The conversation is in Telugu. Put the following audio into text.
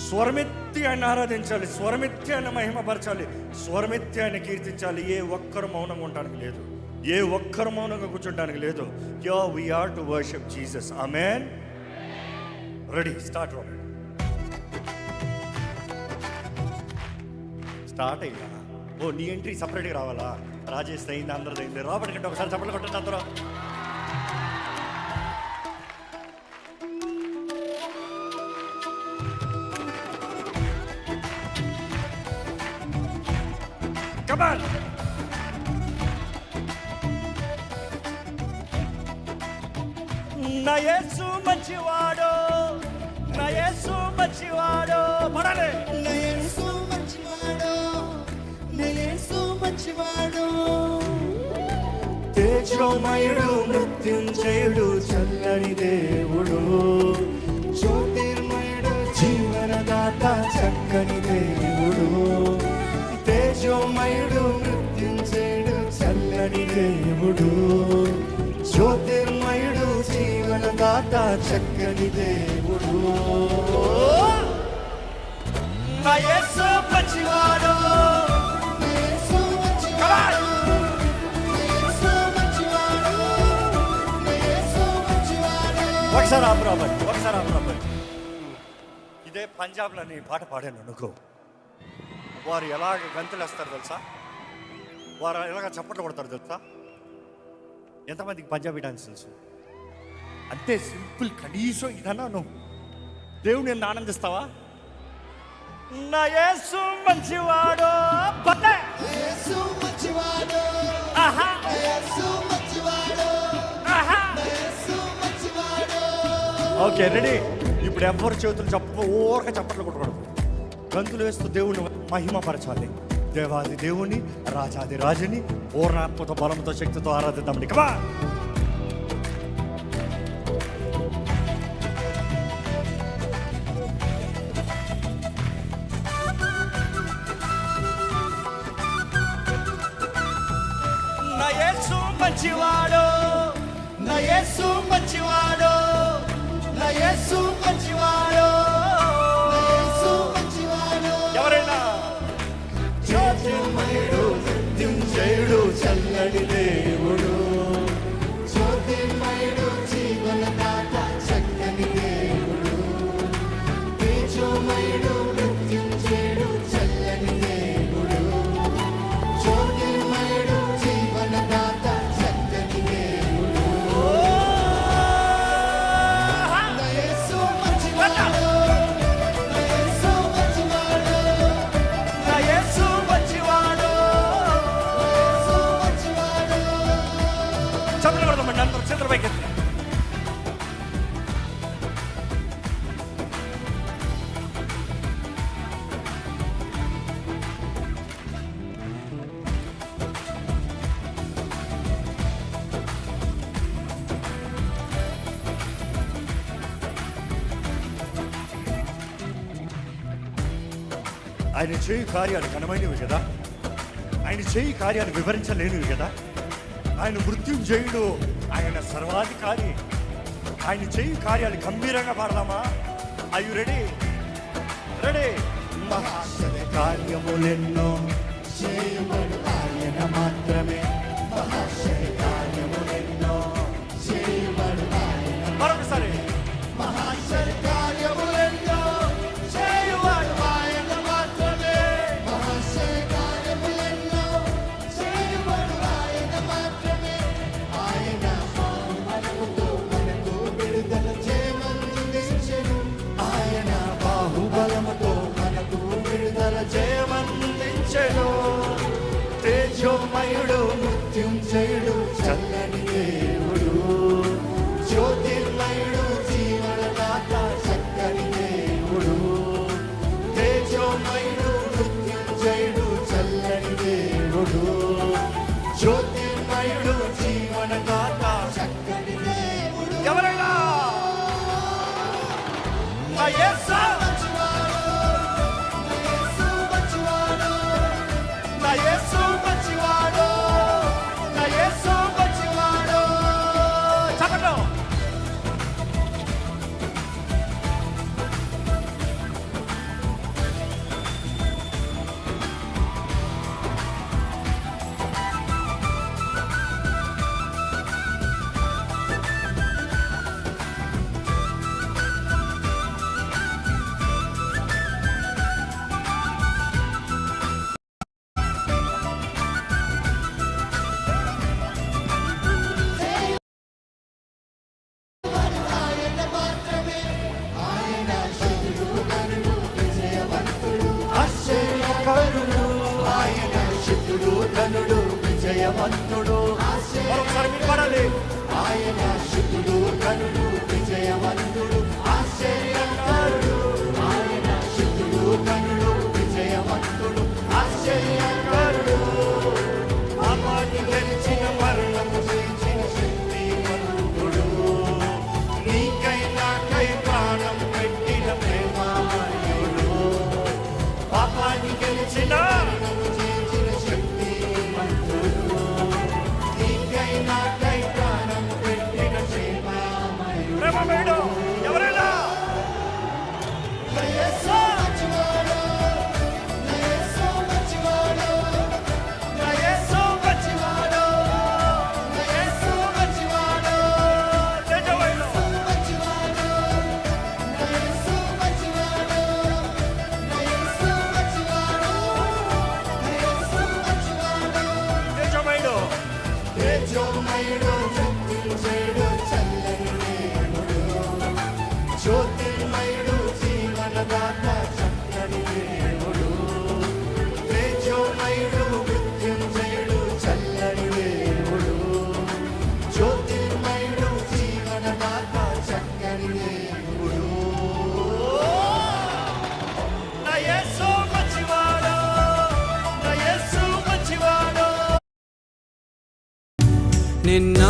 స్వరమెత్తి ఆయన ఆరాధించాలి, స్వరమెత్తి ఆయన మహిమపరచాలి, స్వరమెత్తి ఆయన కీర్తించాలి. ఏ ఒక్కరు మౌనంగా ఉండడానికి లేదు, ఏ ఒక్కరు మౌనంగా కూర్చోడానికి లేదు. We are to worship Jesus. Amen. Ready, start. Start అయ్యా. ఓ, నీ ఎంట్రీ సపరేట్గా రావాలా? రాజేష్ అయింది, అందరిది అయింది. రాబడి కంటే ఒకసారి చప్పట్లు కొట్టండి అందరూ. కమాన్. నా యేసు మంచివాడు, నా యేసు మంచివాడు. పడాలి. నా యేసు మంచివాడు, నా యేసు మంచివాడు. తేజోమయుడు, మృత్యుంజయుడు, చల్లని దేవుడు, జ్యోతిర్మయుడు, జీవనదాత, చక్కని దేవుడు. తేజోమయుడు, మృత్యుంజయుడు, చల్లని దేవుడు, జ్యోతిర్మయుడు, జీవనదాత, చక్కని దేవుడు. నా యేసు మంచివాడు, నా యేసు మంచివాడు, నా యేసు మంచివాడు, నా యేసు మంచివాడు. ఒకసారి ఆపురాబడి, ఒకసారి ఆపురాబడి. ఇదే పంజాబ్లో నీ పాట పాడాను అనుకో, వారు ఎలాగ గంతులు వేస్తారు తెలుసా, వారు ఎలాగ చప్పట్లు కొడతారు తెలుసా. ఎంతమందికి పంజాబీ డాన్స్ తెలుసు? అంతే సింపుల్. కనీసం ఇదన్నా నువ్వు దేవుని నిన్ను ఆనందిస్తావా? నా యేసు మంచివాడు, నా యేసు మంచివాడు, ఆహా, నా యేసు మంచివాడు, ఆహా. నా యేసు మంచివాడు. Okay, ready. ఇప్పుడు ఎవరు చేతులు ఊరక చప్పట్లు కొట్టకూడదు, గంతులు వేస్తూ దేవుని మహిమపరచాలి. దేవాది దేవుని, రాజాది రాజుని పూర్ణాత్మక బలంతో, శక్తితో ఆరాధిద్దామండి. కమా. నా యేసు మంచివాడు, నా యేసు మంచివాడు, నా యేసు మంచివాడు, నా యేసు మంచివాడు. ఎవరైనా జ్యోతిర్మయుడు, మృత్యుంజయుడు, చల్లని దేవుడు, జ్యోతిర్మయుడు, జీవనదాత, చక్కని దేవుడు. తేజోమయుడు, మృత్యుంజయుడు, చల్లని దేవుడు. జ్యోతిర్మయుడు, జీవనదాత, చక్కని దేవుడు. నా యేసు మంచివాడు, నా యేసు మంచివాడు, నా యేసు మంచివాడు. నా యేసు మంచివాడు. చప్పట్లు కొడదామండి అందరూ, చేతుల పైకి ఎత్తి. ఆయన చేయి కార్యాలు ఘనమైనవి కదా, ఆయన చేయి కార్యాలు వివరించలేనివి కదా. ఆయన మృత్యుంజయుడు, ఆయన సర్వాధికారి, ఆయన చేయి కార్యాలు గంభీరంగా పాడదామా? Are you ready? రెడీ. మహాశ్చర్య కార్యములెన్నో చేయబడు ఆయన మాత్రమే. మహాశయ కార్యములెన్నో చేయబడు ఆయన. మరొకసారి. మహాశయ కార్యములెన్నో చేయబడు ఆయన మాత్రమే. మహాశయ కార్యములెన్నో చేయబడు ఆయన మాత్రమే. ఆయన మనకుతో మనకు విడుదల చేయమందించెను. ఆయన బాహుబలముతో మనకు విడుదల జయమందించెను. తేజోమయుడు, మృత్యుంజయుడు, చల్లని దేవుడు. జ్యోతిర్మయుడు, జీవనదాత, చక్కని దేవుడు. తేజోమయుడు, మృత్యుంజయుడు, చల్లని దేవుడు. జ్యోతిర్మయుడు, జీవనదాత, చక్కని దేవుడు. ఎవరైనా నా యేసు మంచివాడు, నా యేసు మంచివాడు, నా యేసు మంచివాడు, నా యేసు మంచివాడు. చప్పట్లు. విజయవంతుడు మరొకసారి మీరు పాడాలి. ఆయన శుద్ధుడు కనుడు విజయవంతుడు ఆశ్చర్యకారుడు ఆయన శుద్ధుడు కనుడు విజయవంతుడు ఆశ్చర్యకారుడు పాపాన్ని గెలిచిన మరణము జయించిన శక్తివంతుడు నీకై నాకై ప్రాణం పెట్టిన ప్రేమామయుడు పాపాన్ని గెలిచిన మరణము జయించిన శక్తివంతుడు నీకై నాకై ప్రాణం పెట్టిన ప్రేమామయుడు ప్రేమమయుడు ఎవరైనా నా యేసు మంచివాడు నా యేసు మంచివాడు నా యేసు మంచివాడు నా యేసు మంచివాడు నిజమైన మంచివాడు నా యేసు మంచివాడు నా యేసు మంచివాడు నా యేసు మంచివాడు నిజమైన తేజోమయుడు శక్తించేడు చల్లని దేవుడు జ్యోతిర్మయుడు జీవనదాత చక్కని దేవుడు తేజోమయుడు మృత్యుంజయుడు చల్లని దేవుడు జ్యోతిర్మయుడు జీవనదాత చక్కని దేవుడు నా యేసు మంచివాడు, నా యేసు మంచివాడు. నిన్న